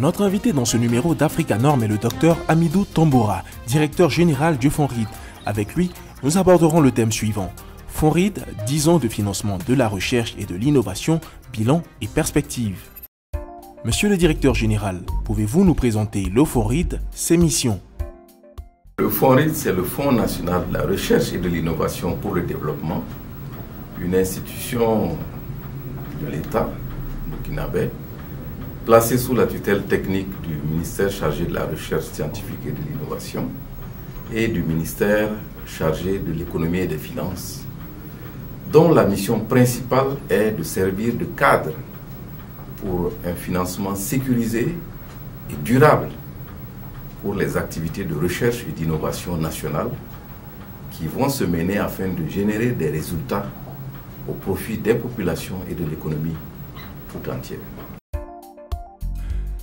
Notre invité dans ce numéro d'Africa Norm est le docteur Hamidou Tamboura, directeur général du FONRID. Avec lui, nous aborderons le thème suivant. FONRID, 10 ans de financement de la recherche et de l'innovation, bilan et perspectives. Monsieur le directeur général, pouvez-vous nous présenter le FONRID, ses missions? Le FONRID, c'est le Fonds national de la recherche et de l'innovation pour le développement, une institution de l'État burkinabé, placée sous la tutelle technique du ministère chargé de la recherche scientifique et de l'innovation et du ministère chargé de l'économie et des finances, dont la mission principale est de servir de cadre pour un financement sécurisé et durable pour les activités de recherche et d'innovation nationale qui vont se mener afin de générer des résultats au profit des populations et de l'économie tout entière.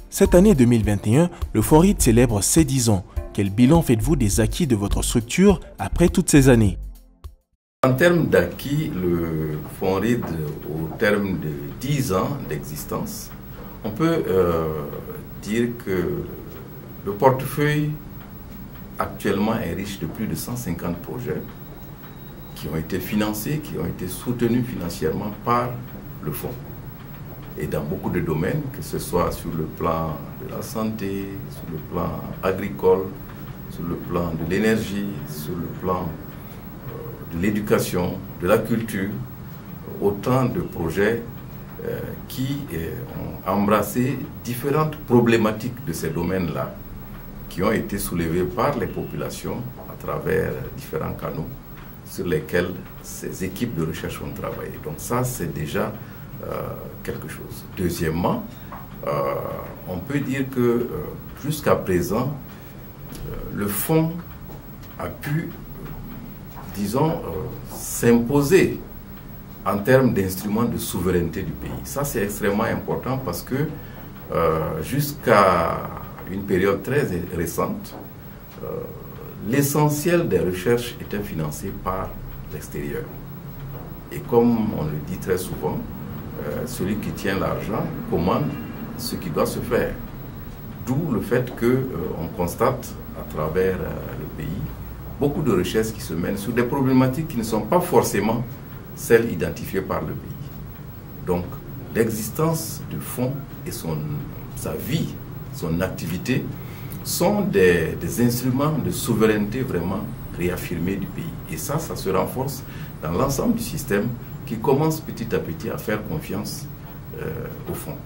Cette année 2021, le FONRID célèbre ses 10 ans. Quel bilan faites-vous des acquis de votre structure après toutes ces années? En termes d'acquis, le FONRID, au terme de 10 ans d'existence, on peut dire que le portefeuille actuellement est riche de plus de 150 projets qui ont été financés, qui ont été soutenus financièrement par le fonds. Et dans beaucoup de domaines, que ce soit sur le plan de la santé, sur le plan agricole, sur le plan de l'énergie, sur le plan de l'éducation, de la culture, autant de projets qui ont embrassé différentes problématiques de ces domaines-là, qui ont été soulevées par les populations à travers différents canaux sur lesquels ces équipes de recherche ont travaillé. Donc ça, c'est déjà quelque chose. Deuxièmement, on peut dire que jusqu'à présent, le fonds a pu, disons, s'imposer en termes d'instruments de souveraineté du pays. Ça, c'est extrêmement important parce que jusqu'à une période très récente, l'essentiel des recherches était financé par l'extérieur. Et comme on le dit très souvent, celui qui tient l'argent commande ce qui doit se faire. D'où le fait qu'on constate à travers le pays beaucoup de recherches qui se mènent sur des problématiques qui ne sont pas forcément celles identifiées par le pays. Donc l'existence du fonds et sa vie, son activité sont des instruments de souveraineté vraiment réaffirmés du pays. Et ça se renforce dans l'ensemble du système qui commence petit à petit à faire confiance au fonds.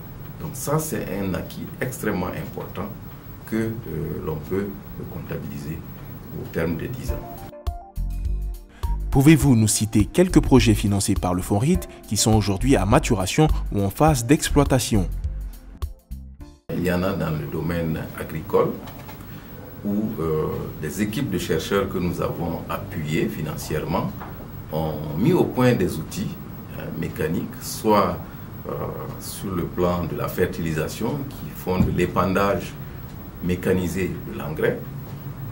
Donc ça, c'est un acquis extrêmement important que l'on peut comptabiliser au terme de 10 ans. Pouvez-vous nous citer quelques projets financés par le FONRID qui sont aujourd'hui à maturation ou en phase d'exploitation? Il y en a dans le domaine agricole où des équipes de chercheurs que nous avons appuyées financièrement ont mis au point des outils mécaniques, soit sur le plan de la fertilisation, qui font de l'épandage mécanisé de l'engrais.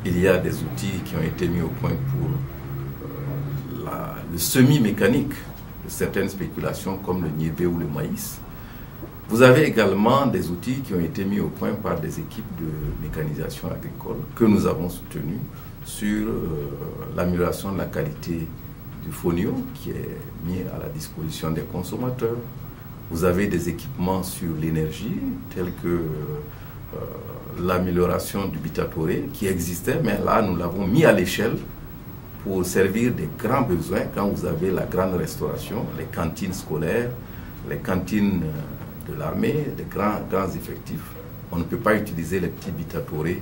Il y a des outils qui ont été mis au point pour le semi-mécanique de certaines spéculations comme le niébé ou le maïs. Vous avez également des outils qui ont été mis au point par des équipes de mécanisation agricole que nous avons soutenues sur l'amélioration de la qualité du fonio qui est mis à la disposition des consommateurs. Vous avez des équipements sur l'énergie tels que l'amélioration du bitatoré qui existait, mais là nous l'avons mis à l'échelle pour servir des grands besoins quand vous avez la grande restauration, les cantines scolaires, les cantines de l'armée, des grands effectifs. On ne peut pas utiliser les petits bitatorés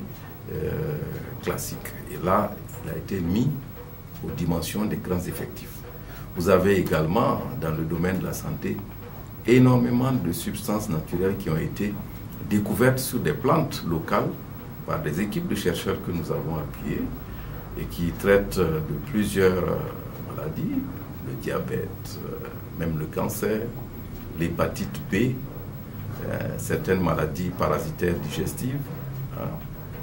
classiques. Et là, il a été mis aux dimensions des grands effectifs. Vous avez également, dans le domaine de la santé, énormément de substances naturelles qui ont été découvertes sur des plantes locales par des équipes de chercheurs que nous avons appuyées et qui traitent de plusieurs maladies, le diabète, même le cancer, l'hépatite B, certaines maladies parasitaires digestives.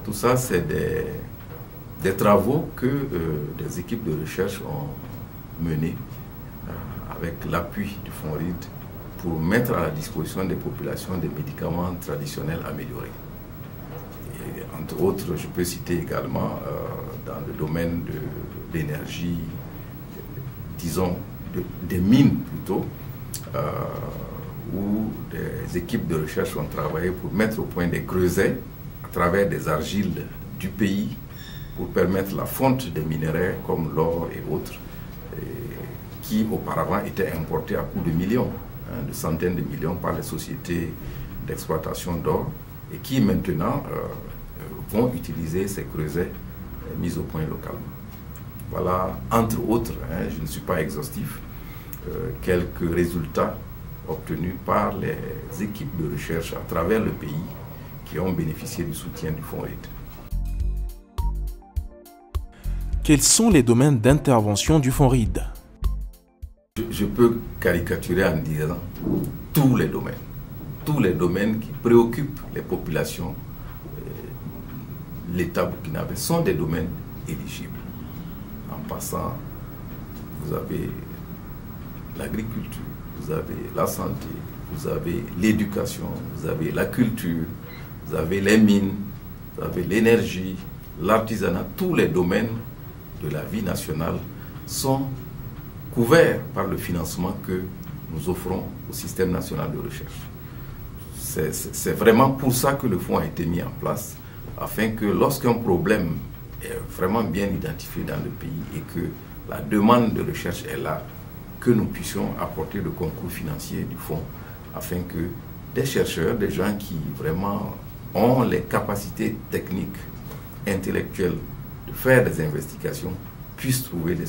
Tout ça, c'est des travaux que des équipes de recherche ont menée avec l'appui du Fonds RID pour mettre à la disposition des populations des médicaments traditionnels améliorés. Et, entre autres, je peux citer également dans le domaine de l'énergie, disons des mines plutôt, où des équipes de recherche ont travaillé pour mettre au point des creusets à travers des argiles du pays pour permettre la fonte des minéraux comme l'or et autres, qui auparavant étaient importés à coût de millions, de centaines de millions par les sociétés d'exploitation d'or, et qui maintenant vont utiliser ces creusets mis au point localement. Voilà, entre autres, je ne suis pas exhaustif, quelques résultats obtenus par les équipes de recherche à travers le pays qui ont bénéficié du soutien du Fonds RID. Quels sont les domaines d'intervention du Fonds RID? Je peux caricaturer en disant tous les domaines qui préoccupent les populations, l'État burkinabé, sont des domaines éligibles. En passant, vous avez l'agriculture, vous avez la santé, vous avez l'éducation, vous avez la culture, vous avez les mines, vous avez l'énergie, l'artisanat. Tous les domaines de la vie nationale sont couverts par le financement que nous offrons au système national de recherche. C'est vraiment pour ça que le fonds a été mis en place, afin que lorsqu'un problème est vraiment bien identifié dans le pays et que la demande de recherche est là, que nous puissions apporter le concours financier du fonds, afin que des chercheurs, des gens qui vraiment ont les capacités techniques, intellectuelles de faire des investigations, puissent trouver des